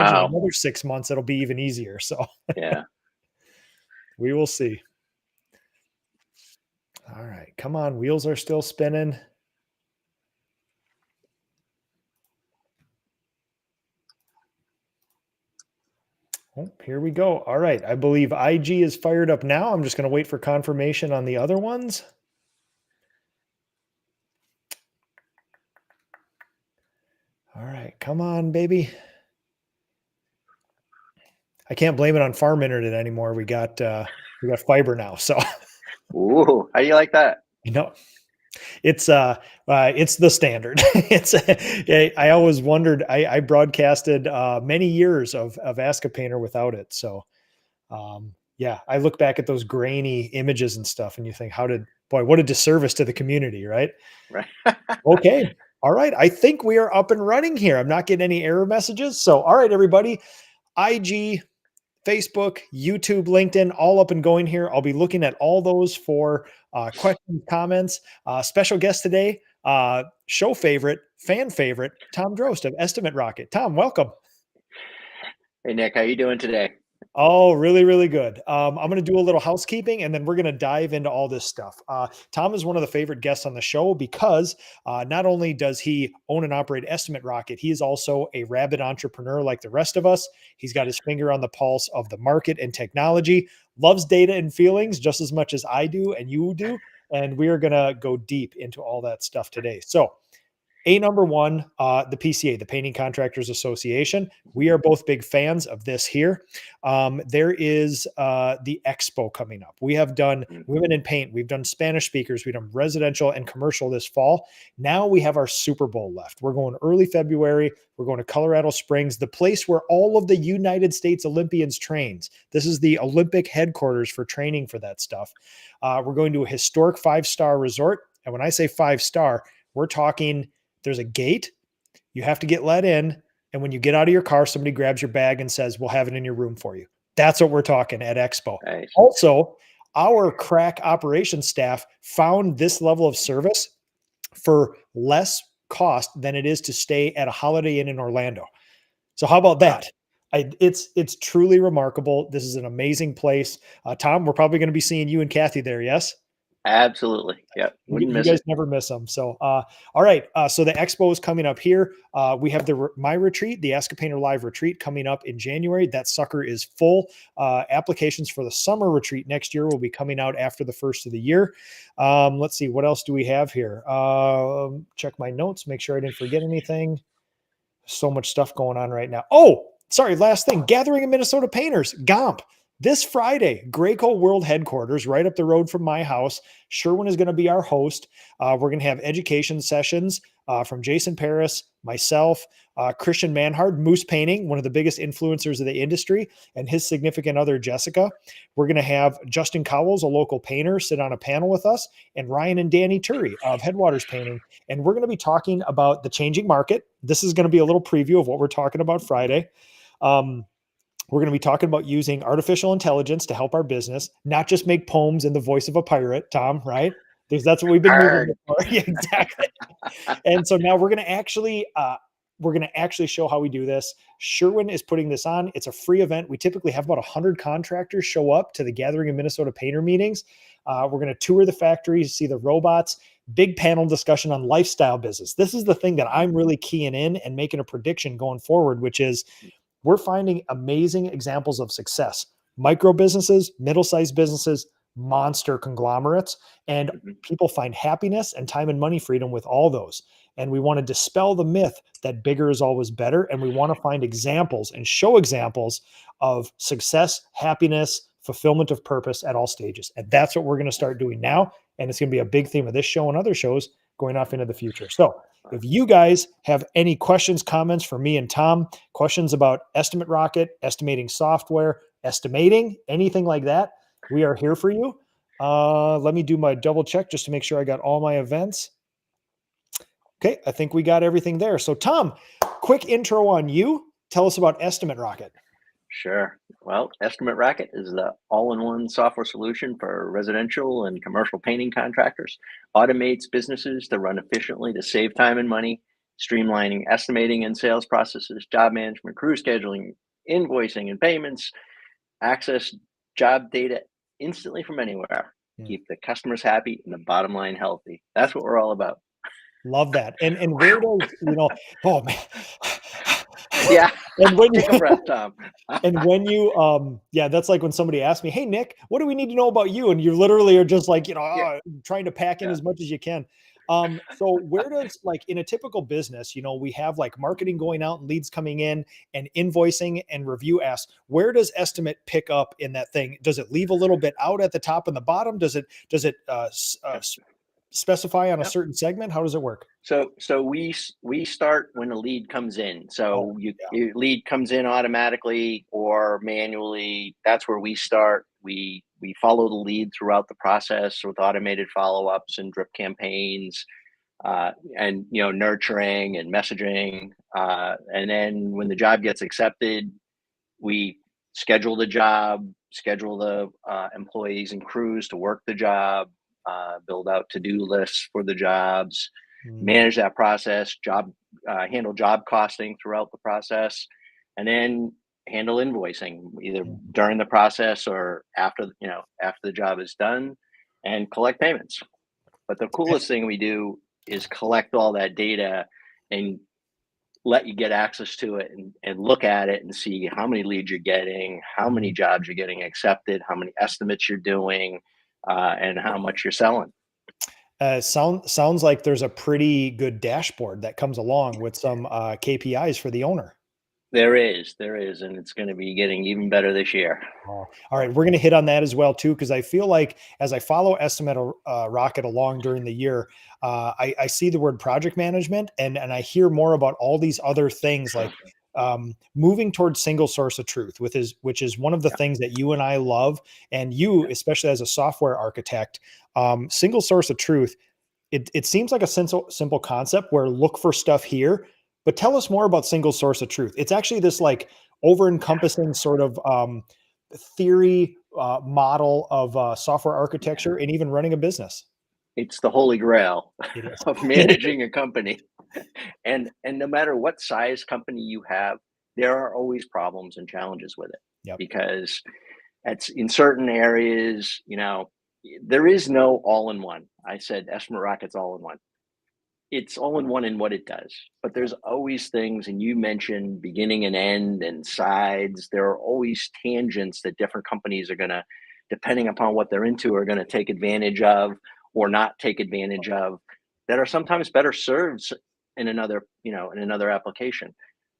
Wow. another 6 months, it'll be even easier. So Yeah. we will see. All right, come on. Wheels are still spinning. Oh, here we go. All right. I believe IG is fired up now. I'm just going to wait for confirmation on the other ones. All right. Come on, baby. I can't blame it on farm internet anymore. We got fiber now. So Ooh, how do you like that? you know, it's the standard. I always wondered. I broadcasted many years of Ask a Painter without it. So yeah, I look back at those grainy images and stuff, and you think, what a disservice to the community, right? Right. Okay. All right. I think we are up and running here. I'm not getting any error messages. So, all right, everybody, IG, Facebook, YouTube, LinkedIn, all up and going here. I'll be looking at all those for questions, comments. Special guest today, show favorite, fan favorite, Tom Droste of Estimate Rocket. Tom, welcome. Hey, Nick, how you doing today? Oh, really, really good. I'm going to do a little housekeeping and then we're going to dive into all this stuff. Tom is one of the favorite guests on the show because not only does he own and operate Estimate Rocket, he is also a rabid entrepreneur like the rest of us. He's got his finger on the pulse of the market and technology, loves data and feelings just as much as I do and you do. And we are going to go deep into all that stuff today. So, number one, the PCA, the Painting Contractors Association. We are both big fans of this here. There is the Expo coming up. We have done Women in Paint. We've done Spanish speakers. We've done residential and commercial this fall. Now we have our Super Bowl left. We're going early February. We're going to Colorado Springs, the place where all of the United States Olympians trains. This is the Olympic headquarters for training for that stuff. We're going to a historic 5-star resort. And when I say 5-star, we're talking there's a gate. You have to get let in. And when you get out of your car, somebody grabs your bag and says, we'll have it in your room for you. That's what we're talking at Expo. Nice. Also, our crack operations staff found this level of service for less cost than it is to stay at a Holiday Inn in Orlando. So how about that? It's truly remarkable. This is an amazing place. Tom, we're probably going to be seeing you and Kathy there. Yes. Absolutely. Yep. Wouldn't You miss guys it. never miss them. So, all right. So the Expo is coming up here. We have my retreat, the Ask a Painter Live retreat, coming up in January. That sucker is full. Applications for the summer retreat next year will be coming out after the first of the year. Let's see. What else do we have here? Check my notes. Make sure I didn't forget anything. So much stuff going on right now. Oh, sorry. Last thing. Gathering of Minnesota Painters, GOMP. This Friday, Graco World Headquarters, right up the road from my house. Sherwin is going to be our host. We're going to have education sessions from Jason Paris, myself, Christian Manhard, Moose Painting, one of the biggest influencers of the industry, and his significant other, Jessica. We're going to have Justin Cowles, a local painter, sit on a panel with us, and Ryan and Danny Turi of Headwaters Painting. And we're going to be talking about the changing market. This is going to be a little preview of what we're talking about Friday. We're going to be talking about using artificial intelligence to help our business, not just make poems in the voice of a pirate, Tom, right? Because that's what we've been moving for. Yeah, exactly. And so now we're going to actually show how we do this. Sherwin is putting this on. It's a free event. We typically have about 100 contractors show up to the Gathering of Minnesota Painter meetings. We're going to tour the factory, see the robots, big panel discussion on lifestyle business. This is the thing that I'm really keying in and making a prediction going forward, which is we're finding amazing examples of success. Micro businesses, middle-sized businesses, monster conglomerates, and people find happiness and time and money freedom with all those. And we want to dispel the myth that bigger is always better. And we want to find examples and show examples of success, happiness, fulfillment of purpose at all stages. And that's what we're going to start doing now. And it's going to be a big theme of this show and other shows going off into the future. So if you guys have any questions, comments for me and Tom, questions about Estimate Rocket, estimating software, estimating, anything like that, we are here for you. Let me do my double check just to make sure I got all my events. Okay, I think we got everything there. So Tom, quick intro on you. Tell us about Estimate Rocket. Sure. Well, Estimate Rocket is the all-in-one software solution for residential and commercial painting contractors. Automates businesses to run efficiently to save time and money, streamlining estimating and sales processes, job management, crew scheduling, invoicing and payments, access job data instantly from anywhere. Mm. Keep the customers happy and the bottom line healthy. That's what we're all about. Love that. And where does, oh man. Yeah. And when you Take a breath, Tom. and when you yeah, that's like when somebody asks me, "Hey Nick, what do we need to know about you?" And you literally are just like, Yeah. trying to pack in Yeah. as much as you can. So where does, like, in a typical business, we have like marketing going out and leads coming in and invoicing and review asks. Where does estimate pick up in that thing? Does it leave a little bit out at the top and the bottom? Does it specify on a Yep. certain segment? How does it work? So we start when a lead comes in. Oh, So yeah. your lead comes in automatically or manually. That's where we start. We follow the lead throughout the process with automated follow ups and drip campaigns, and nurturing and messaging. And then when the job gets accepted, we schedule the job, schedule the employees and crews to work the job, build out to-do lists for the jobs, Mm, manage that process, handle job costing throughout the process, and then handle invoicing either mm, during the process or after the job is done, and collect payments. But the eh, coolest thing we do is collect all that data and let you get access to it and look at it and see how many leads you're getting, how many mm. jobs you're getting accepted, how many estimates you're doing, and how much you're selling. Sounds like there's a pretty good dashboard that comes along with some KPIs for the owner. There is, and it's going to be getting even better this year. Oh, all right, we're going to hit on that as well too, because I feel like as I follow Estimate Rocket along during the year, I see the word project management, and I hear more about all these other things like moving towards single source of truth, which is one of the Yeah, things that you and I love, and you, yeah. especially as a software architect, single source of truth. It seems like a simple concept where look for stuff here, but tell us more about single source of truth. It's actually this like over encompassing sort of theory model of software Yeah. architecture and even running a business. It's the holy grail It is. of managing a company. And no matter what size company you have, there are always problems and challenges with it Yep. because it's in certain areas, there is no all in one. I said Estimate Rocket's all in one. It's all in one in what it does, but Yep. there's always things, and you mentioned beginning and end and sides. There are always tangents that different companies are going to, depending upon what they're into, are going to take advantage of or not take advantage of that are sometimes better served in another application.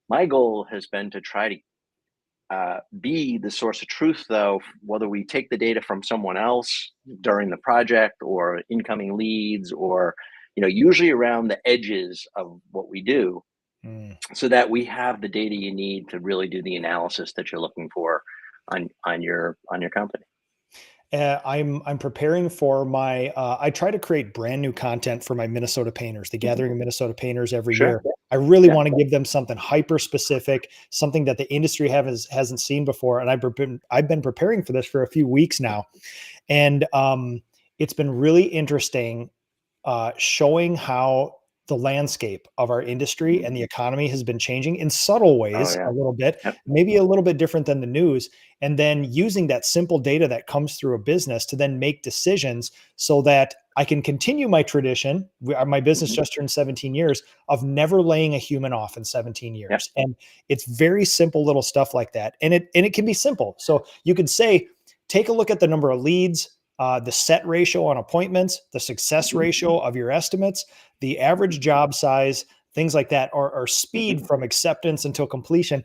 My goal has been to try to be the source of truth, though, whether we take the data from someone else during the project or incoming leads or, usually around the edges of what we do Mm. so that we have the data you need to really do the analysis that you're looking for on your company. I'm preparing for my. I try to create brand new content for my Minnesota painters, the Mhm. Gathering of Minnesota Painters every Sure. year. I really Yeah. want to give them something hyper specific, something that the industry hasn't seen before. And I've been preparing for this for a few weeks now, and it's been really interesting showing how the landscape of our industry Mhm. and the economy has been changing in subtle Oh, ways a yeah. little bit, Yep. maybe a little bit different than the news. And then using that simple data that comes through a business to then make decisions so that I can continue my tradition. My business Mhm. just turned 17 years of never laying a human off in 17 Yep. years. And it's very simple little stuff like that. And it can be simple. So you could say, take a look at the number of leads, the set ratio on appointments, the success Mhm. ratio of your estimates, the average job size, things like that, or speed Mhm. from acceptance until completion.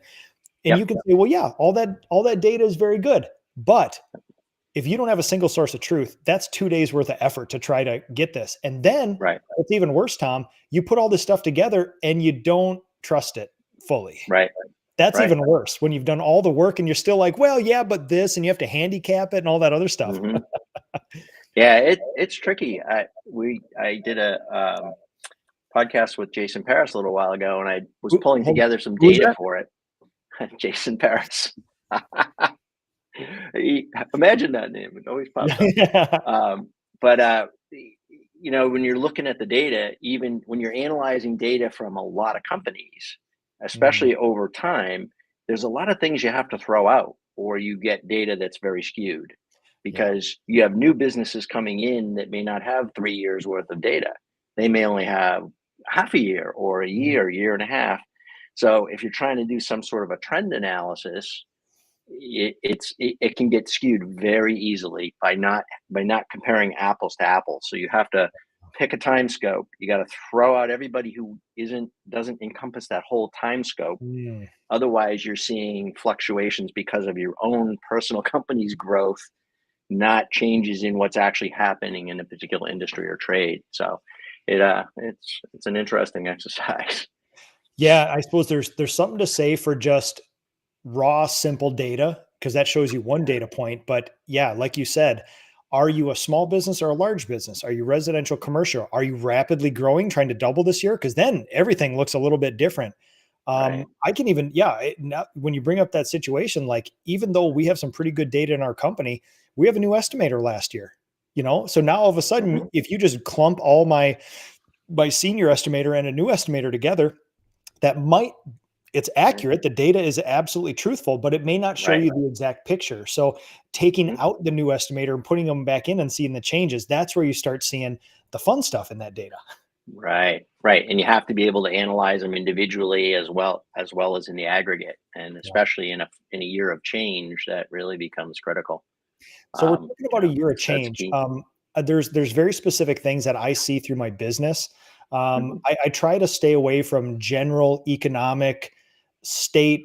And Yep. you can say, well, yeah, all that data is very good. But if you don't have a single source of truth, that's 2 days worth of effort to try to get this. And then Right. what's even worse, Tom, you put all this stuff together and you don't trust it fully. Right. That's Right. even worse when you've done all the work and you're still like, well, yeah, but this, and you have to handicap it and all that other stuff. Mhm. Yeah, it's tricky. I did a podcast with Jason Paris a little while ago, and I was pulling together some Who's data that? for it. Jason Paris. Imagine that name; it always pops up. Yeah. But when you're looking at the data, even when you're analyzing data from a lot of companies, Mm, especially over time, there's a lot of things you have to throw out, or you get data that's very skewed yeah. because you have new businesses coming in that may not have 3 years worth of data. They may only have half a year or a Mm, year and a half. So if you're trying to do some sort of a trend analysis, it can get skewed very easily by not comparing apples to apples. So you have to pick a time scope. You got to throw out everybody who doesn't encompass that whole time scope. mm. Otherwise, you're seeing fluctuations because of your own personal company's growth, not changes in what's actually happening in a particular industry or trade. So it's an interesting exercise. Yeah, I suppose there's something to say for just raw, simple data because that shows you one data point. But yeah, like you said, are you a small business or a large business? Are you residential, commercial? Are you rapidly growing, trying to double this year? Because then everything looks a little bit different. Right. I can even, yeah, when you bring up that situation, like even though we have some pretty good data in our company, we have a new estimator last year. So now all of a sudden, Hmm. if you just clump all my senior estimator and a new estimator together, that might it's Right. accurate. The data is absolutely truthful, but it may not show Right. you the exact picture. So taking Mhm. out the new estimator and putting them back in and seeing the changes, that's where you start seeing the fun stuff in that data. Right, right, and you have to be able to analyze them individually as well as in the aggregate, and Yeah. especially in a year of change, that really becomes critical. So we're talking about a year of That's change. key. There's very specific things that I see through my business. Mhm. I try to stay away from general economic, state,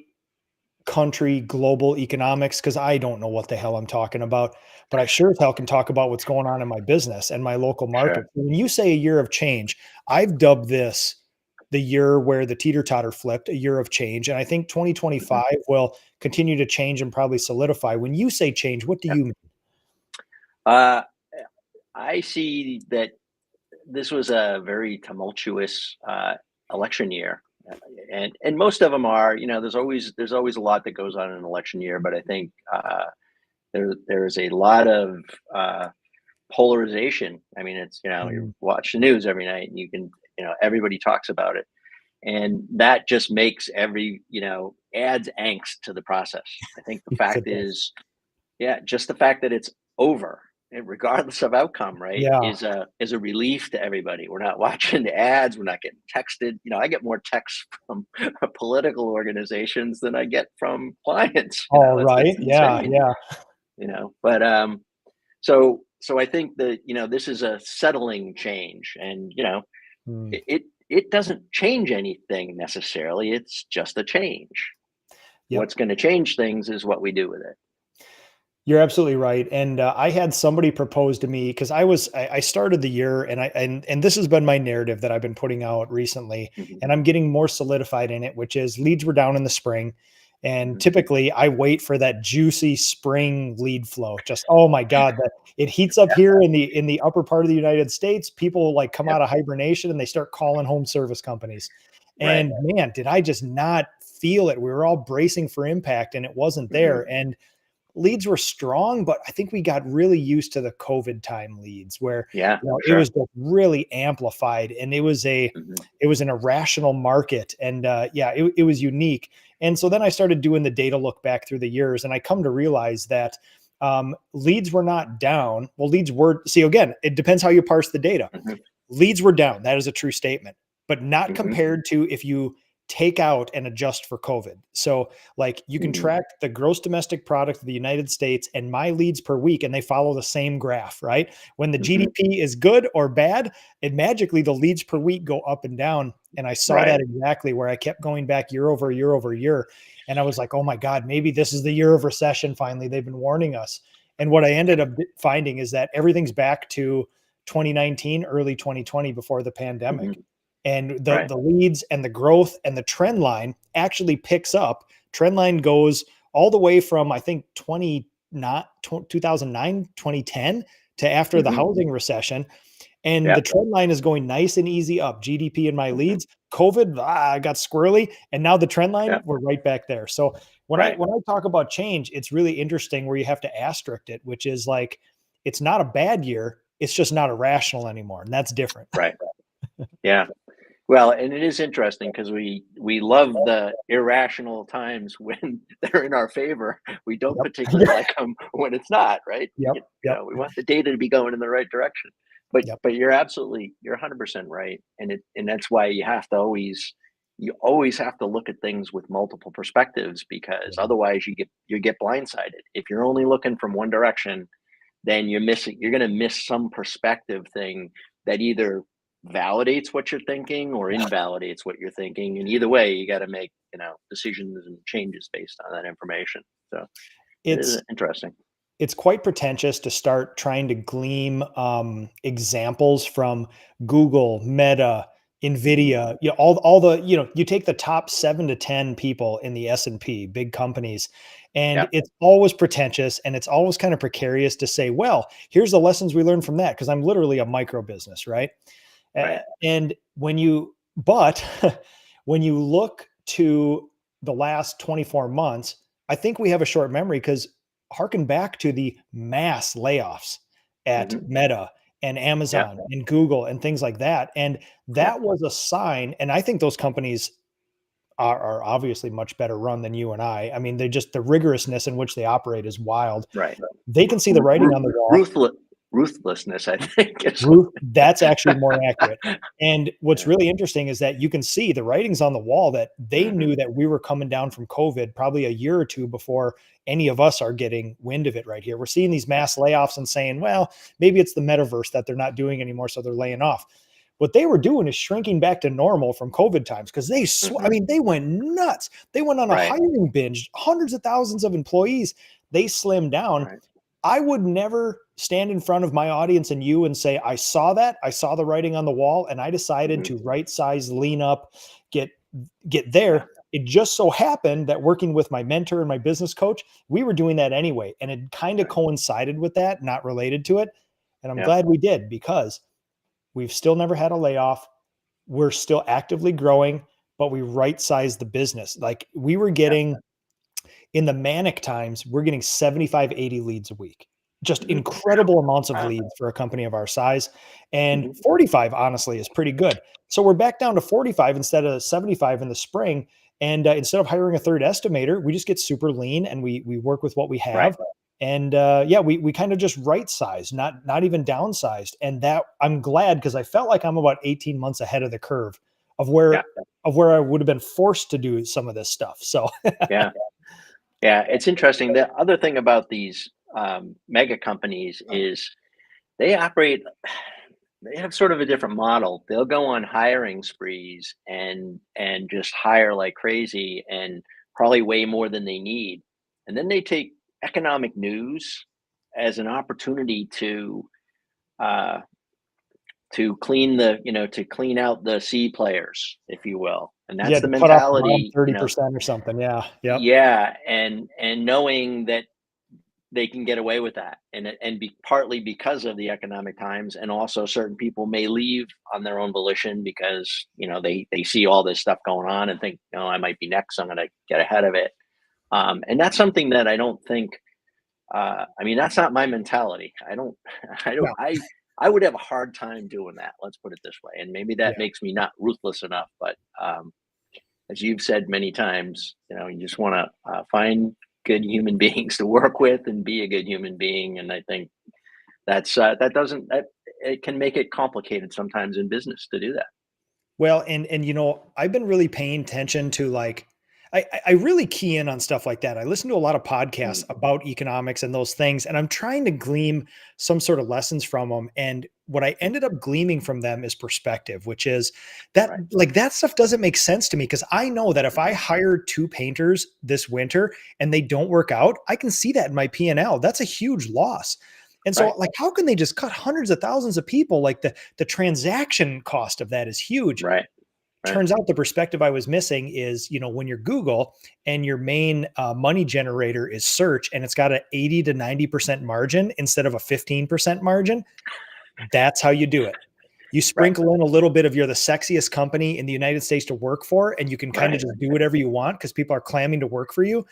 country, global economics because I don't know what the hell I'm talking about, but I sure as hell can talk about what's going on in my business and my local market. Sure. When you say a year of change, I've dubbed this the year where the teeter totter flipped, a year of change. And I think Mhm. 2025 will continue to change and probably solidify. When you say change, what do Yep. you mean? Uh, I see that this was a very tumultuous election year, and most of them are. There's always a lot that goes on in an election year, but I think there's a lot of uh, polarization. I mean, you Mm, watch the news every night, and everybody talks about it, and that just makes adds angst to the process. I think the yes, fact it does. is, yeah, just the fact that it's over, and regardless of outcome, right, Yeah. is a relief to everybody. We're not watching the ads. We're not getting texted. I get more texts from political organizations than I get from clients. All It's right. Yeah. insane. Yeah. But so I think that this is a settling change, and Mm. it doesn't change anything necessarily. It's just a change. Yep. What's going to change things is what we do with it. You're absolutely right, and I had somebody propose to me because I started the year, and this has been my narrative that I've been putting out recently, Hmm. and I'm getting more solidified in it, which is leads were down in the spring, and Hmm. typically I wait for that juicy spring lead flow. Just oh my god, that it heats up here in the upper part of the United States. People like come Yep. out of hibernation and they start calling home service companies, Right. and man, did I just not feel it. We were all bracing for impact, and it wasn't Hmm. there, and leads were strong, but I think we got really used to the COVID time leads where, Yeah, for it was sure. just really amplified and Hmm. it was an irrational market. And yeah, it was unique. And so then I started doing the data look back through the years and I come to realize that leads were not down. Well, leads were, see, again, it depends how you parse the data. Hmm. Leads were down. That is a true statement, but not Hmm. compared to if you take out and adjust for COVID. So, like, you can Hmm. track the gross domestic product of the United States and my leads per week, and they follow the same graph, right? When the Hmm. GDP is good or bad, it magically the leads per week go up and down. And I saw that Right. exactly where I kept going back year over year over year. And I was like, oh my God, maybe this is the year of recession finally. They've been warning us. And what I ended up finding is that everything's back to 2019, early 2020 before the Hmm. pandemic. And the Right. the leads and the growth and the trend line actually picks up. Trend line goes all the way from I think 20 not 2009, 2010 to after the Hmm. housing recession. And the Yeah. trend line is going nice and easy up. GDP and my Hmm. leads. COVID got squirrely, and now the trend line Yeah. we're right back there. So Right. when I talk about change, it's really interesting where you have to asterisk it, which is like it's not a bad year. It's just not irrational anymore. And that's different. Right. Yeah. Well, and it is interesting because we love the irrational times when they're in our favor. We don't Yep. particularly like them when it's not, right? Yep. Yep. We want the data to be going in the right direction. Yep. But you're 100% right, and that's why you always have to look at things with multiple perspectives, because otherwise you get blindsided. If you're only looking from one direction, then you're going to miss some perspective thing that either validates what you're thinking or invalidates what you're thinking, and either way you got to make decisions and changes based on that information. So it is It's interesting. it's quite pretentious to start trying to glean examples from Google, Meta, Hmm. Nvidia, all the, you take the top 7 to 10 people in the S&P, big companies, and Yeah. it's always pretentious and it's always kind of precarious to say, well, here's the lessons we learned from that, because I'm literally a micro business, right? Right. And but when you look to the last 24 months, I think we have a short memory, because harken back to the mass layoffs at Hmm. Meta and Yeah. Amazon and Google and things like that. And Yeah. that was a sign. And I think those companies are obviously much better run than you and I. I mean, the rigorousness in which they operate is wild. Right. They can see the writing on the wall. Ruthless ruthlessness, I think, is That's actually more accurate. And what's yeah. really interesting is that you can see the writings on the wall that they Hmm. knew that we were coming down from COVID probably a year or two before any of us are getting wind of it right here. We're seeing these Yeah. mass layoffs and saying, well, maybe it's the metaverse that they're not doing anymore, so they're laying off. What they were doing is shrinking back to normal from COVID times, because I Hmm. mean, they went nuts. They went on a Right. hiring binge, hundreds of thousands of employees. They slimmed down. Right. I would never stand in front of my audience and you and say, I saw that. I saw the writing on the wall and I decided Hmm. to right size, lean up, get get Yeah. there. It just so happened that working with my mentor and my business coach, we were doing that anyway. And it kind of Right. coincided with that, not related to it. And I'm Yeah. glad we did, because we've still never had a layoff. We're still actively growing, but we right sized the business. Like we were Yeah. getting in the manic times, we're getting 75, 80 leads a week. Just Hmm. incredible amounts of Wow. leads for a company of our size. And Hmm. 45, honestly, is pretty good. So we're back down to 45 instead of 75 in the spring. And instead of hiring a third estimator, we just get super lean and we work with what we Right. have. And yeah, we kind of just right size, not even downsized. And that I'm glad, because I felt like I'm about 18 months ahead of the curve of Yeah. where I would have been forced to do some of this stuff. So Yeah. Yeah. It's interesting. The other thing about these mega companies is they operate. They have sort of a different model. They'll go on hiring sprees and just hire like crazy, and probably way more than they need. And then they take economic news as an opportunity uh, to clean out the C players, if you will. And yeah, that's the to cut off the bottom mentality. 30% or something. Yeah. Yep. Yeah, and knowing that they can get away with that, and be partly because of the economic times, and also certain people may leave on their own volition because they see all this stuff going on and think, oh, I might be next, I'm going to get ahead of it. And that's something that I don't think. I mean, that's not my mentality. I don't. I don't. No. I would have a hard time doing that. Let's put it this way. And maybe that Yeah. makes me not ruthless enough. But as you've said many times, you just want to find good human beings to work with and be a good human being. And I think that doesn't that it can make it complicated sometimes in business to do that. Well, and I've been really paying attention to, like, I really key in on stuff like that. I listen to a lot of podcasts Mm, about economics and those things, and I'm trying to glean some sort of lessons from them. And what I mm, ended up gleaming from them is perspective, which is that, right. like, that stuff doesn't make sense to me, because I know that if I Hmm. hire 2 painters this winter and they don't work out, I can see that in my P&L. That's a huge loss. And so, Right. like, how can they just cut hundreds of thousands of people? Like, the transaction cost of that is huge. Right. Right. Turns out the perspective I was missing is, when you're Google and your main money generator is search, and it's got an 80 to 90% margin instead of a 15% margin, that's how you do it. You Right. sprinkle in a little bit of, you're the sexiest company in the United States to work for, and you can kind of Right. just do whatever you want because people are clamming to work for you.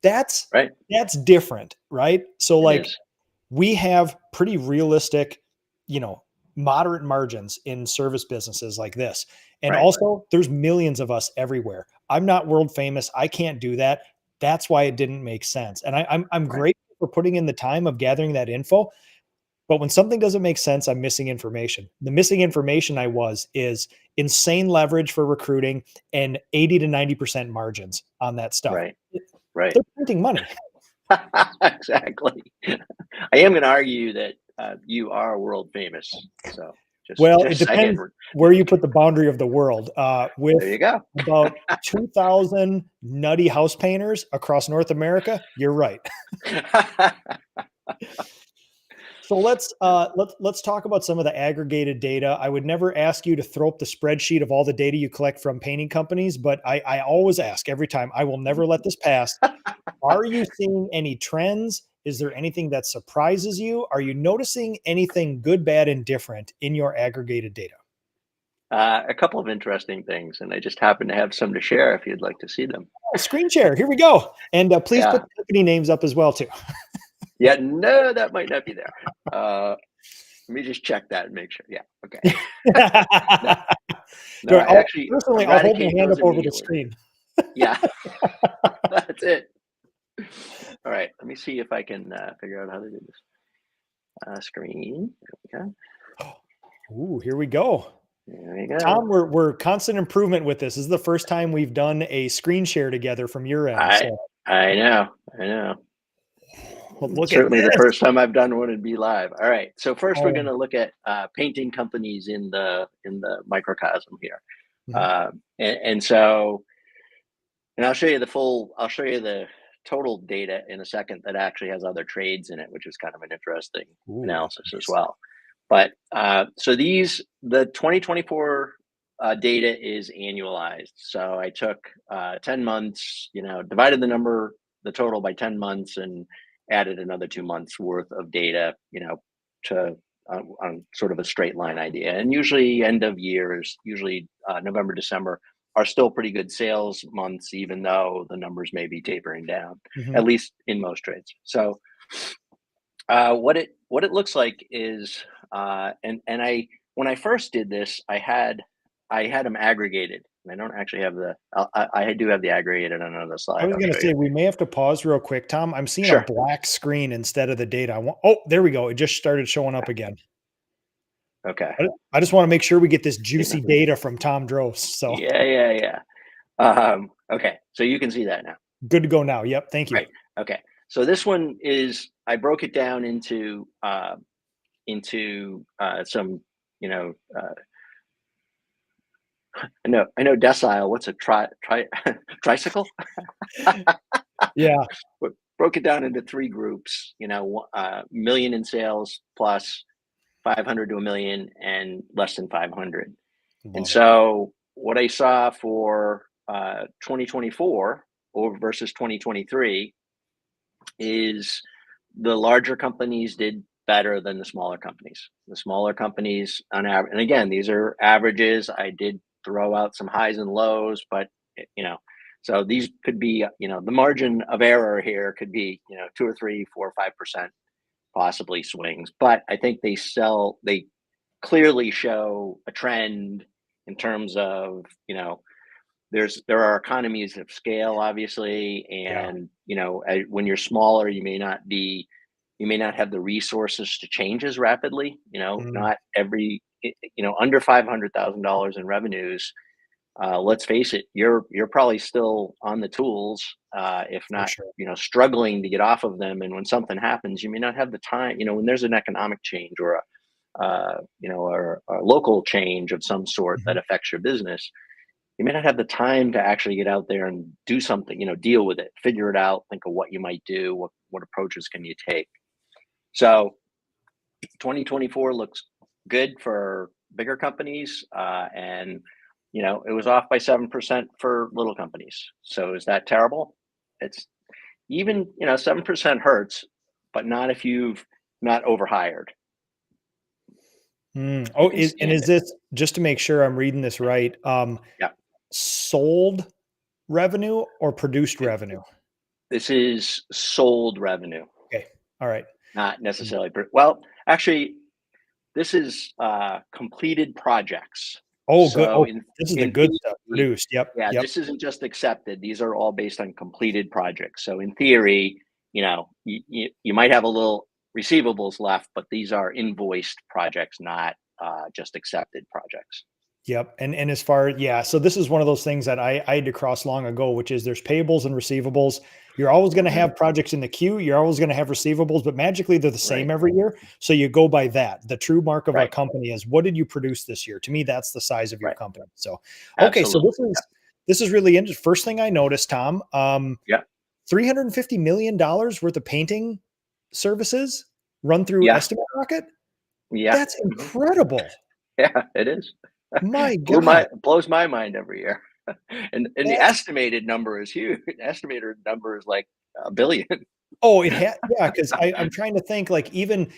That's Right. that's different, right? So, It like, is. we have pretty realistic moderate margins in service businesses like this. And Right. also, there's millions of us everywhere. I'm not world famous. I can't do that. That's why it didn't make sense. And I'm Right. grateful for putting in the time of gathering that info. But when something doesn't make sense, I'm missing information. The missing information is insane leverage for recruiting and 80 to 90% margins on that stuff. Right. Right. They're printing money. Exactly. I am going to argue that you are world famous. So Well, it just saying. depends where you put the boundary of the world. With There you go. about 2,000 nutty house painters across North America, you're right. So let's talk about some of the aggregated data. I would never ask you to throw up the spreadsheet of all the data you collect from painting companies, but I always ask every time. I will never let this pass. Are you seeing any trends? Is there anything that surprises you? Are you noticing anything good, bad, and different in your aggregated data? A couple of interesting things, and I just happen to have some to share if you'd like to see them. Oh, screen share. Here we go. And please put Yeah. the company names up as well too. Yeah. No, that might not be there. Let me just check that and make sure. Yeah. Okay. No, no, I actually Personally, I'll hold my eradicate hand those up over the immediately. screen. Yeah. That's it. All right. Let me see if I can figure out how to do this. Screen. There we go. Ooh, here we go. There we go. Tom, we're constant improvement with this. This is the first time we've done a screen share together from your end. I So I know. I know. look at Certainly the this. first time I've done one would be live. All right. So first we're Oh, going to look at painting companies in the microcosm here. mhm. And so, and I'll show you the total data in a second that actually has other trades in it, which is kind of an interesting Ooh, analysis as nice. well. But so the 2024 data is annualized. So I took 10 months, divided the total by 10 months and added another 2 months worth of data, to on sort of a straight line idea. And usually end of years, usually November, December are still pretty good sales months, even though the numbers may be tapering down, Mhm. at least in most trades. So what it looks like is, and I when I first did this, I had them aggregated. I don't actually have I do have the aggregated on another I slide. was I'll going to show you. say we may have to pause real quick, Tom. I'm seeing a Sure. black screen instead of the data. Oh, there we go. It just started showing up again. Okay. I just want to make sure we get this See juicy nothing. data from Tom Droste. So Yeah, yeah, yeah. Okay, so you can see that now. good to go now. Yep. Thank you. Right. Okay. So this one is I broke it down into some, you know, I know decile. What's a tricycle? Yeah. But broke it down into three groups. Million in sales plus 500 to a million and less than 500. And Love it. so what I saw for 2024 over versus 2023 is the larger companies did better than the smaller companies. The smaller companies on average, and again, these are averages. I did throw out some highs and lows, but you know, so these could be, the margin of error here could be, 2 or 3, 4 or 5% possibly swings. But I think they clearly show a trend in terms of, there are economies of scale, obviously, Yeah. and when you're smaller, you may not have the resources to change as rapidly. Mm, Not every, under $500,000 in revenues. Let's face it, you're probably still on the tools, if for not, sure. struggling to get off of them. And when something happens, you may not have the time. When there's an economic change or or a local change of some sort that Mhm. affects your business, you may not have the time to actually get out there and do something, deal with it, figure it out, think of what you might do, what approaches can you take. So 2024 looks good for bigger companies, and it was off by 7% for little companies. So is that terrible? It's even 7% hurts, but not if you've not overhired. You Oh, can and stand is it. this just to make sure I'm reading this right? Yeah. Sold revenue or produced revenue? This is sold revenue, Okay. All right. not necessarily. Well, actually, this is completed projects. Oh, good. So Oh, this is the in good stuff theory, produced. Yep. yeah, Yep. this isn't just accepted. These are all based on completed projects. So in theory, you might have a little receivables left, but these are invoiced projects, not just accepted projects. Yep. And as far, yeah, so this is one of those things that I had to cross long ago, which is there's payables and receivables. You're always going to Mhm. have projects in the queue. You're always going to have receivables, but magically they're the same Right. every year. So you go by that. The true mark of a Right. company is what did you produce this year? To me, that's the size of your Right. company. So, okay. So Absolutely. this is really interesting. First thing I noticed, Tom, Yeah. $350 million worth of painting services run through Yeah. Estimate Rocket. Yeah. That's Mhm. incredible. Yeah. It is. My Blew God. my blows my mind every year. And the That's estimated number is huge. Estimated number is like a billion. Oh, it had yeah, because I'm trying to think like even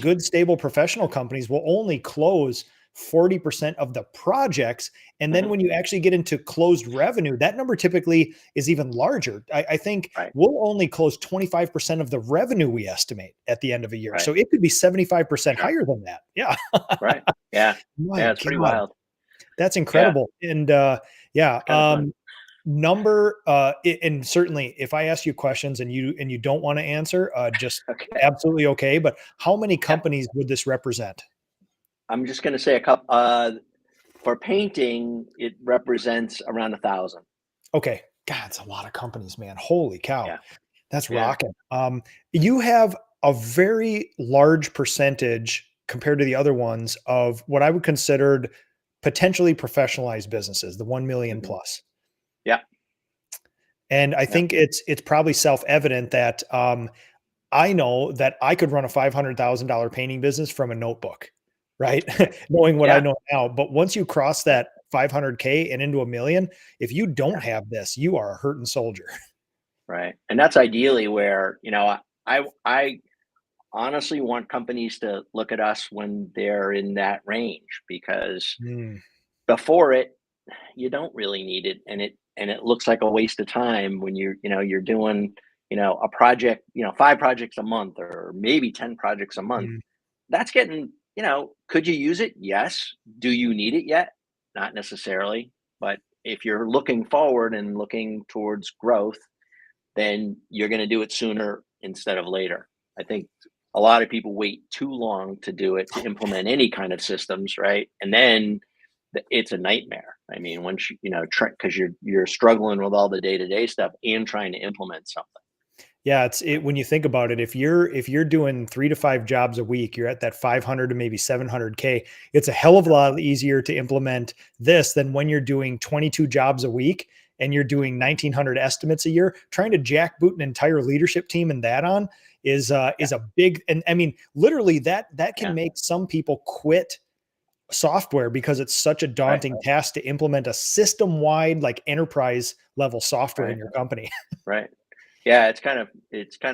good stable professional companies will only close 40% of the projects. And then Mhm. when you actually get into closed revenue, that number typically is even larger. I think Right. we'll only close 25% of the revenue we estimate at the end of a year. Right. So it could be 75% Sure. higher than that. Yeah. Right. Yeah. My Yeah. It's pretty God. wild. That's Yeah. incredible. And yeah, It's kind of fun. and certainly if I ask you questions and you don't want to answer, just Okay. absolutely okay. But how many Yeah. companies would this represent? I'm just going to say a couple. For painting, it represents around 1,000. Okay. God, it's a lot of companies, man. Holy cow. Yeah. That's Yeah. rocking. You have a very large percentage compared to the other ones of what I would consider potentially professionalized businesses, the 1 million Mhm. plus. Yeah. And I Yeah. think it's probably self-evident that I know that I could run a $500,000 painting business from a notebook, right? Right. Knowing what I Yeah. know now. But once you cross Right. that 500K and into a million, if you don't Yeah. have this, you are a hurting soldier. Right. And that's ideally where, I honestly want companies to look at us when they're in that range because Mm, before it, you don't really need it, and it looks like a waste of time when you're doing, a project, 5 projects a month or maybe 10 projects a month. mm, That's getting, could you use it? Yes. Do you need it yet? Not necessarily. But if you're looking forward and looking towards growth, then you're going to do it sooner instead of later. I think a lot of people wait too long to do it, to implement any kind of systems, right? And then it's a nightmare. I mean, once because you're struggling with all the day to day stuff and trying to implement something. yeah, when you think about it, if you're doing 3 to 5 jobs a week, you're at that 500 to maybe 700K. It's a hell of a lot easier to implement this than when you're doing 22 jobs a week and you're doing 1900 estimates a year. Trying to jackboot an entire leadership team and that on Yeah, is a big, and I mean literally that can yeah, make some people quit software because it's such a right, daunting task to implement a system wide like enterprise level software in right, your company. right. Yeah, it's kind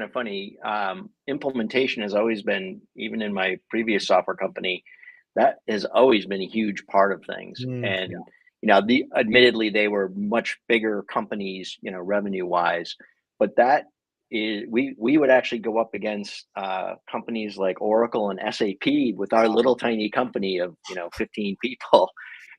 of funny. Implementation has always been, even in my previous software company, that has always been a huge part of things. Mm, yeah. And admittedly they were much bigger companies, revenue wise, but that is we would actually go up against companies like Oracle and SAP with our little tiny company of 15 people,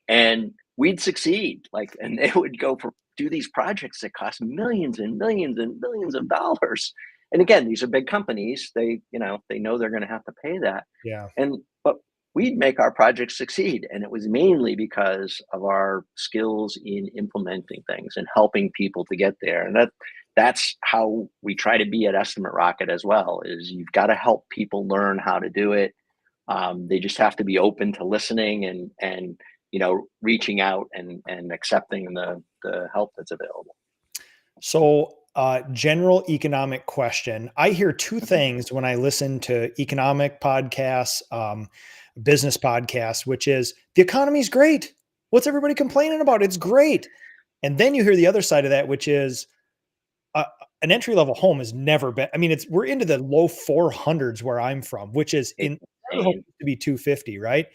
and we'd succeed, like, and they would go for do these projects that cost millions and millions and millions of dollars. And again, these are big companies. They know they're going to have to pay that. Yeah. And but we'd make our projects succeed, and it was mainly because of our skills in implementing things and helping people to get there. And that's how we try to be at Estimate Rocket as well, is you've got to help people learn how to do it. They just have to be open to listening and reaching out and accepting the help that's available. So, general economic question. I hear two Mhm. things when I listen to economic podcasts, business podcasts, which is the economy's great. What's everybody complaining about? It's great. And then you hear the other side of that, which is uh, an entry level home has never been. I mean, we're into the low 400s where I'm from, which is It's in starter home insane. used to be 250, right?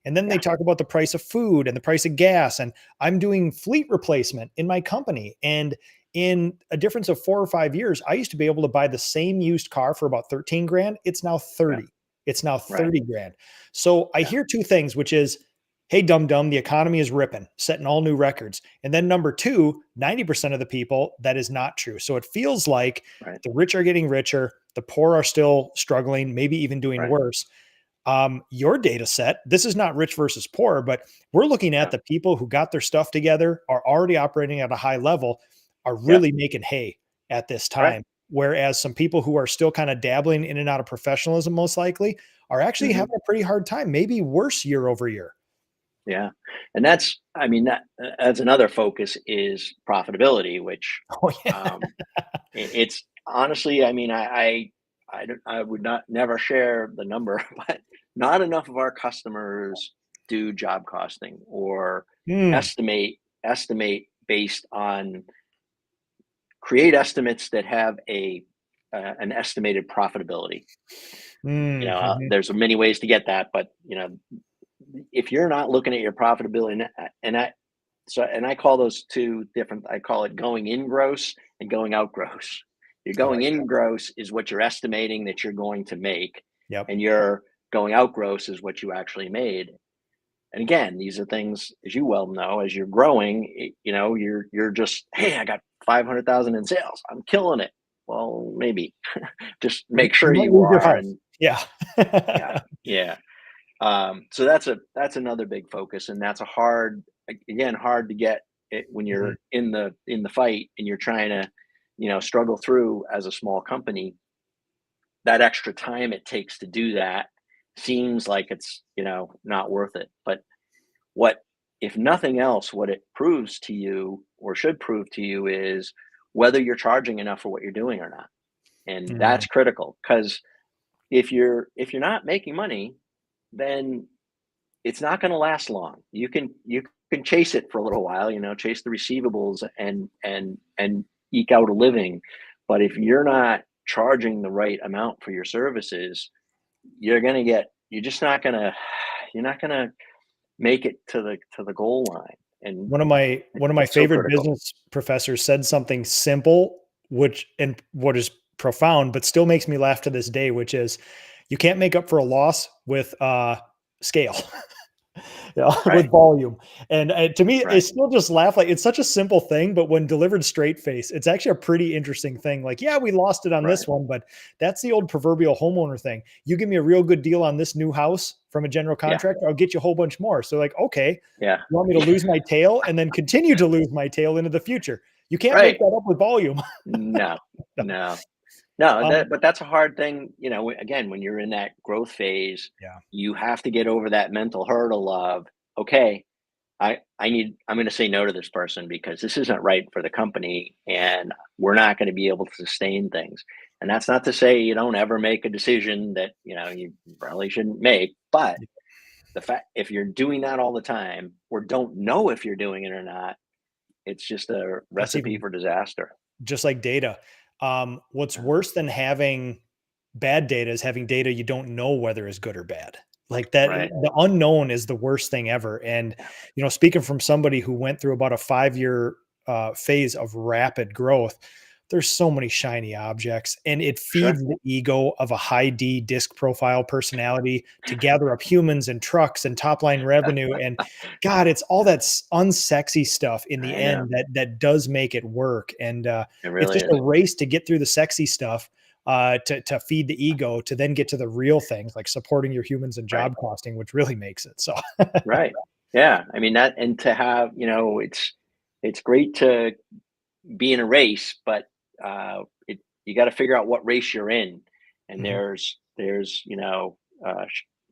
And then they Yeah. talk about the price of food and the price of gas. And I'm doing fleet replacement in my company. And in a difference of 4 or 5 years, I used to be able to buy the same used car for about 13 grand. It's now Yeah. 30. It's now Right. 30 grand. So I Yeah. hear two things, which is, hey, dum dum, the economy is ripping, setting all new records. And then number two, 90% of the people, that is not true. So it feels like Right. the rich are getting richer, the poor are still struggling, maybe even doing Right. worse. Your data set, this is not rich versus poor, but we're looking at Yeah. the people who got their stuff together, are already operating at a high level, are Yeah. really making hay at this Right. time. Whereas some people who are still kind of dabbling in and out of professionalism, most likely, are actually Hmm. having a pretty hard time, maybe worse year over year. Yeah. And that's, I mean, that's another focus is profitability, which Oh, yeah. um, it's honestly, I mean, I would not never share the number, but not enough of our customers do job costing or Mm, estimate based on create estimates that have a an estimated profitability. mhm. There's many ways to get that, but if you're not looking at your profitability, and I call those two different. I call it going in gross and going out gross. Your I going like in that. gross is what you're estimating that you're going to make, Yep. and your going out gross is what you actually made. And again, these are things, as you well know, as you're growing, you're just, hey, I got 500,000 in sales. I'm killing it. Well, maybe just make You sure might you lose your are. house. And Yeah. yeah, yeah. So that's another big focus, and that's hard to get it when Mhm. you're in the fight and you're trying to, struggle through as a small company. That extra time it takes to do that seems like it's not worth it. But what if nothing else, what it proves to you or should prove to you is whether you're charging enough for what you're doing or not, and Mm, that's critical because if you're not making money, then it's not going to last long. You can chase it for a little while, chase the receivables and eke out a living. But if you're not charging the right amount for your services, you're just not gonna make it to the goal line. And one of my it's so favorite critical. business professors said something simple, which and what is profound, but still makes me laugh to this day, which is you can't make up for a loss with scale. Right. With volume. And to me, Right. it's still just laugh like it's such a simple thing, but when delivered straight face, it's actually a pretty interesting thing. Like, yeah, we lost it on Right. this one, but that's the old proverbial homeowner thing. You give me a real good deal on this new house from a general Yeah. contractor, I'll get you a whole bunch more. So, like, okay, Yeah. you want me to lose my tail and then continue to lose my tail into the future? You can't make Right. that up with volume. No. No. No. No, Um, but that's a hard thing, again, when you're in that growth phase, yeah. you have to get over that mental hurdle of, okay, I'm going to say no to this person because this isn't right for the company and we're not going to be able to sustain things. And that's not to say you don't ever make a decision that, you probably shouldn't make, but the fact if you're doing that all the time or don't know if you're doing it or not, it's just a That's recipe even for disaster. just like data. What's Yeah. worse than having bad data is having data you don't know whether is good or bad. Like that, Right. the unknown is the worst thing ever. And Yeah. speaking from somebody who went through about a 5 year phase of rapid growth, there's so many shiny objects, and it Sure. feeds the ego of a high D disc profile personality to gather up humans and trucks and top line revenue. And God, it's all that unsexy stuff in the I know. end that does make it work. And It it's really just a is. race to get through the sexy stuff, to feed the ego, to then get to the real things like supporting your humans and Right. job costing, which really makes it so. Right. Yeah. I mean that, and to have, it's great to be in a race, but you got to figure out what race you're in. And Mhm. there's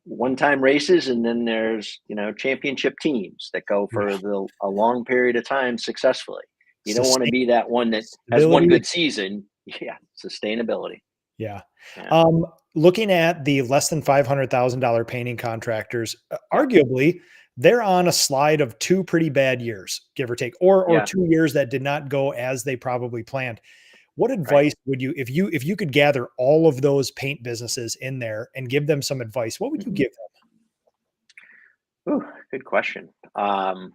one-time races, and then there's championship teams that go Yeah, for a long period of time successfully. You don't want to sustain be that one that has one stability. good season. Yeah, sustainability. Yeah. Yeah, Um, Looking at the less than $500,000 painting contractors, yeah, arguably, they're on a slide of two pretty bad years, give or take, or yeah. 2 years that did not go as they probably planned. What Right. advice would you, if you could gather all of those paint businesses in there and give them some advice, what would you Hmm. give Ooh, good question. Uh,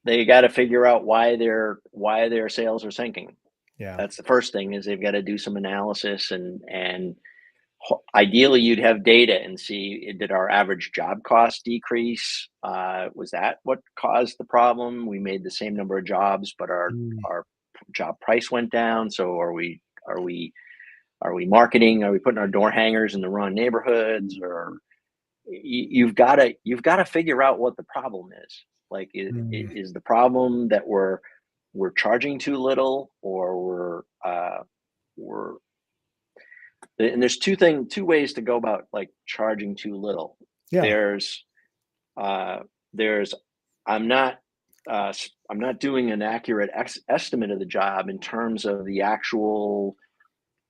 they got to figure out why their sales are sinking. Yeah. That's the first thing, is they've got to do some analysis, and ideally you'd have data and see, did our average job cost decrease? Was that what caused the problem? We made the same number of jobs, but Mm, our job price went down. So are we are we marketing? Are we putting our door hangers in the wrong neighborhoods? Or you've got to figure out what the problem is. Like, mm, is the problem that we're charging too little, or we're and there's two ways to go about like charging too little. yeah. There's uh, there's I'm not I'm not doing an accurate estimate of the job in terms of the actual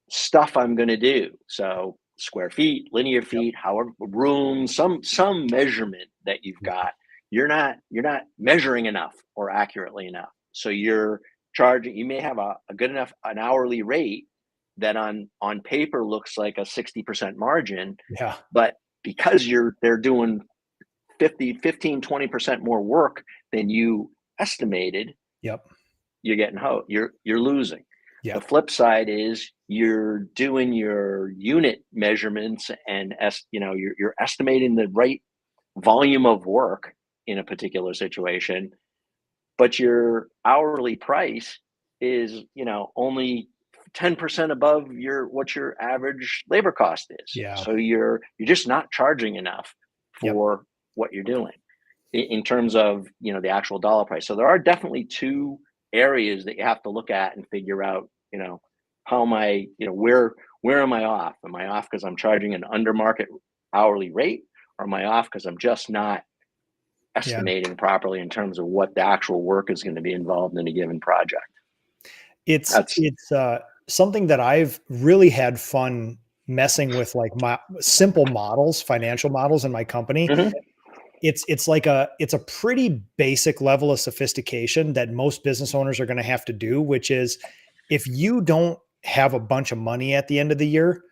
stuff I'm going to do. So square feet, linear Yep. feet, however, room, some measurement that you've Yeah. got. You're not measuring enough or accurately enough. So you're charging. You may have a good enough an hourly rate that on paper looks like a 60% margin, Yeah. but because they're doing 20% more work than you estimated, Yep. you're getting you're losing. The Yep. flip side is you're doing your unit measurements, and you're estimating the right volume of work in a particular situation, but your hourly price is, only 10% above what your average labor cost is. Yeah. So you're just not charging enough Yep. for what you're doing in terms of, the actual dollar price. So there are definitely two areas that you have to look at and figure out, how am I, where am I off? Am I off because I'm charging an under market hourly rate, or am I off because I'm just not Yeah. estimating properly in terms of what the actual work is going to be involved in a given project? It's That's it's something that I've really had fun messing with, like my simple models, financial models in my company. Mhm. It's a pretty basic level of sophistication that most business owners are going to have to do, which is, if you don't have a bunch of money at the end of the year,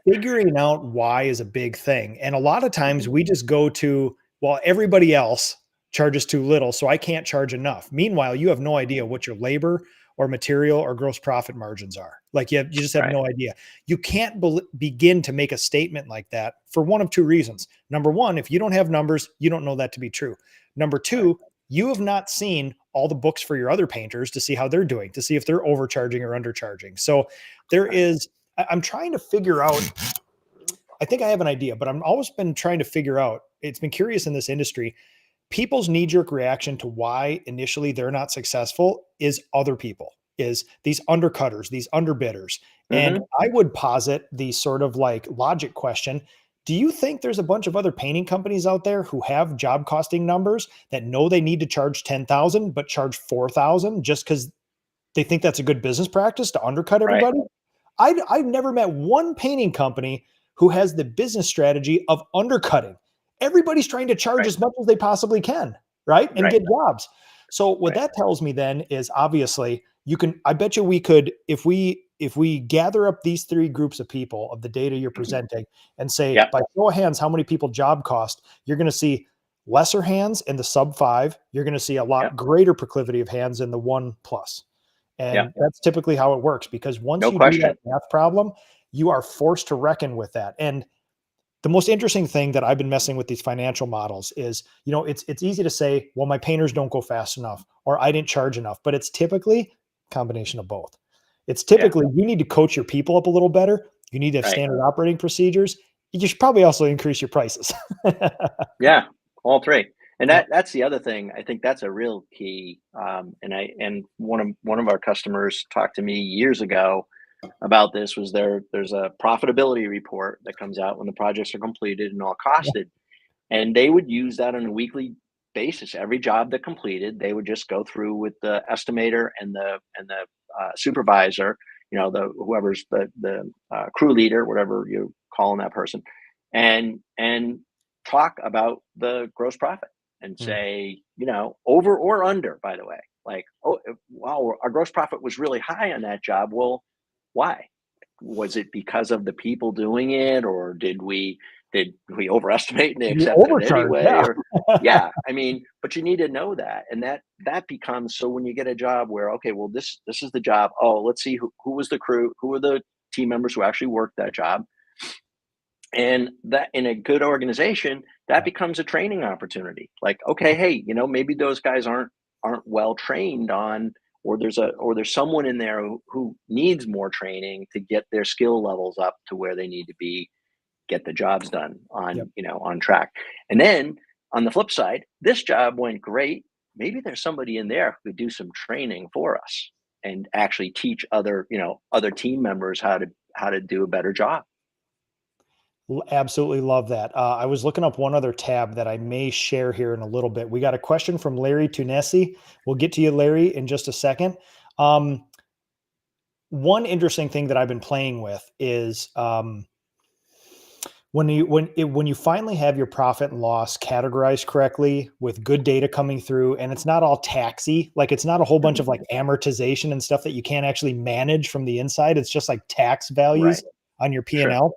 figuring out why is a big thing. And a lot of times Mhm. we just go to, well, everybody else charges too little, so I can't charge enough. Meanwhile, you have no idea what your labor or material or gross profit margins are. Like, you just have Right. no idea. You can't begin to make a statement like that for one of two reasons. Number one, if you don't have numbers, you don't know that to be true. Number Right. two, you have not seen all the books for your other painters to see how they're doing, to see if they're overcharging or undercharging. So there Right. is, I'm trying to figure out, I think I have an idea, but I'm always been trying to figure out, it's been curious in this industry, people's knee jerk reaction to why initially they're not successful is other people, is these undercutters, these underbidders. And Mhm. I would posit the sort of like logic question. Do you think there's a bunch of other painting companies out there who have job costing numbers that know they need to charge 10,000 but charge 4,000 just cuz they think that's a good business practice to undercut Right. everybody? I've never met one painting company who has the business strategy of undercutting. Everybody's trying to charge Right. as much as they possibly can, right? And Right. get jobs. So what Right. that tells me then is, obviously you can, I bet you we could, if we gather up these three groups of people of the data you're Mhm. presenting and say, Yep. by show of hands, how many people job cost, you're going to see lesser hands in the sub 5, you're going to see a lot Yep. greater proclivity of hands in the 1 plus. Yep. And that's typically how it works, because once No you do that question. math problem, you are forced to reckon with that. And the most interesting thing that I've been messing with these financial models is, it's easy to say, well, my painters don't go fast enough, or I didn't charge enough, but it's typically a combination of both. It's Yeah. typically, you need to coach your people up a little better. You need to have Right. standard operating procedures. You should probably also increase your prices. Yeah. All three. And Yep. that's the other thing. I think that's a real key. And one of our customers talked to me years ago about this. Was there's a profitability report that comes out when the projects are completed and all costed, and they would use that on a weekly basis. Every job that completed, they would just go through with the estimator and the supervisor, the whoever's the crew leader, whatever you calling that person, and talk about the gross profit and Mm, say, over or under. By the way, like, oh wow, our gross profit was really high on that job. Well, why? Was it because of the people doing it, or did we did we overestimate and they You accepted it overcharge, anyway? yeah. Or yeah, I mean, but you need to know that, and that becomes so when you get a job where okay, well this is the job. Oh, let's see who was the crew, who were the team members who actually worked that job, and that in a good organization that Yeah, becomes a training opportunity. Like okay, hey, maybe those guys aren't well trained on, or there's someone in there who needs more training to get their skill levels up to where they need to be, get the jobs done yep. on track. And then on the flip side, this job went great. Maybe there's somebody in there who could do some training for us and actually teach other team members how to do a better job. Absolutely love that. I was looking up one other tab that I may share here in a little bit. We got a question from Larry Tunesi. We'll get to you, Larry, in just a second. Um, One interesting thing that I've been playing with is when you finally have your profit and loss categorized correctly with good data coming through, and it's not all taxy, like it's not a whole bunch of like Mhm. amortization and stuff that you can't actually manage from the inside. It's just like tax Right. values on your Sure. P&L.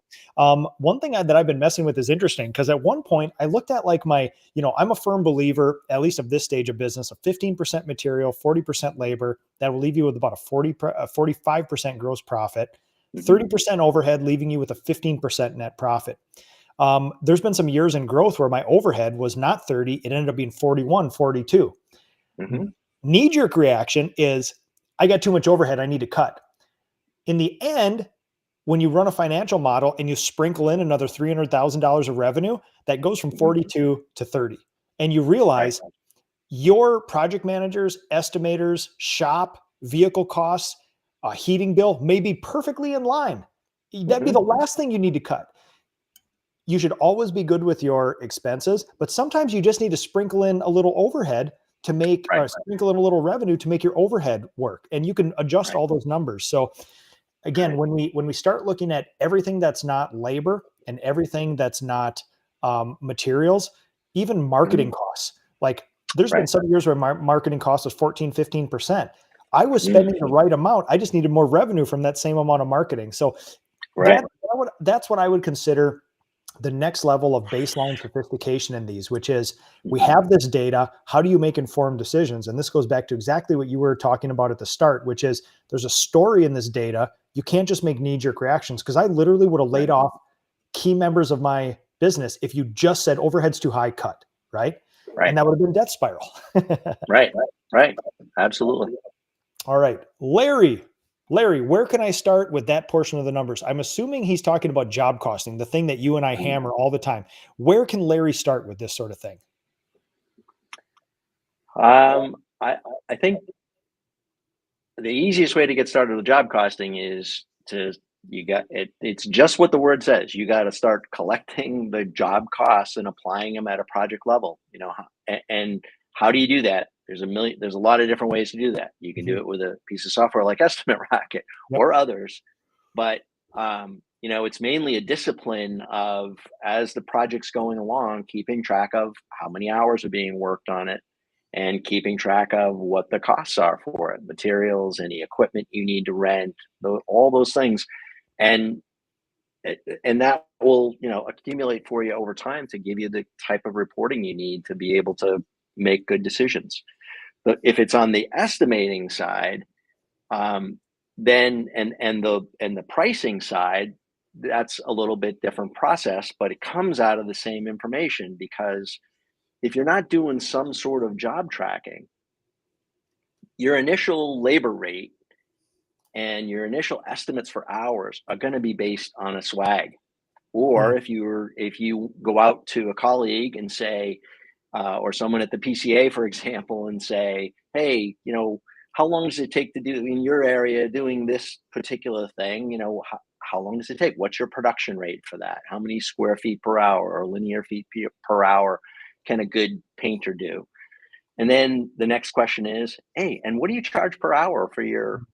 One thing that I've been messing with is interesting because at one point I looked at like I'm a firm believer, at least of this stage of business, of 15% material, 40% labor. That will leave you with about a 45% gross profit, Hmm. 30% overhead, leaving you with a 15% net profit. There's been some years in growth where my overhead was not 30, it ended up being 41, 42. Hmm. Knee jerk reaction is I got too much overhead, I need to cut. In the end, when you run a financial model and you sprinkle in another $300,000 of revenue, that goes from Hmm. 42 to 30. And you Right. realize your project managers, estimators, shop, vehicle costs, a heating bill may be perfectly in line. That'd be Hmm. the last thing you need to cut. You should always be good with your expenses, but sometimes you just need to sprinkle in a little overhead to make, Right. or sprinkle in a little revenue to make your overhead work. And you can adjust Right. all those numbers. So again, Right. when we start looking at everything that's not labor and everything that's not materials, even marketing Hmm. costs, like there's been Right. some years where my marketing cost was 14, 15%. I was spending the Hmm. right amount. I just needed more revenue from that same amount of marketing. So Right. that's what I would consider the next level of baseline sophistication in these, which is we Hmm. have this data. How do you make informed decisions? And this goes back to exactly what you were talking about at the start, which is there's a story in this data. You can't just make knee jerk reactions because I literally would have laid Right. off key members of my business if you just said overhead's too high, cut, right? And Right. that would have been death spiral. Right. Right. Absolutely. All right, Larry, where can I start with that portion of the numbers? I'm assuming he's talking about job costing, the thing that you and I hammer all the time. Where can Larry start with this sort of thing? I think the easiest way to get started with job costing is to you got it. It's just what the word says. You got to start collecting the job costs and applying them at a project level. And how do you do that? There's a lot of different ways to do that. You can do Mhm. it with a piece of software like Estimate Rocket Yep. or others, but it's mainly a discipline of as the project's going along, keeping track of how many hours are being worked on it and keeping track of what the costs are for it, materials, any equipment you need to rent, all those things. And and that will, accumulate for you over time to give you the type of reporting you need to be able to make good decisions. But if it's on the estimating side, um, then and the pricing side, that's a little bit different process, but it comes out of the same information because if you're not doing some sort of job tracking, your initial labor rate and your initial estimates for hours are going to be based on a swag. Mm, Or if you go out to a colleague and say, or someone at the PCA, for example, and say, hey, how long does it take to do in your area doing this particular thing? How long does it take? What's your production rate for that? How many square feet per hour or linear feet per hour can a good painter do? And then the next question is, hey, and what do you charge per hour for your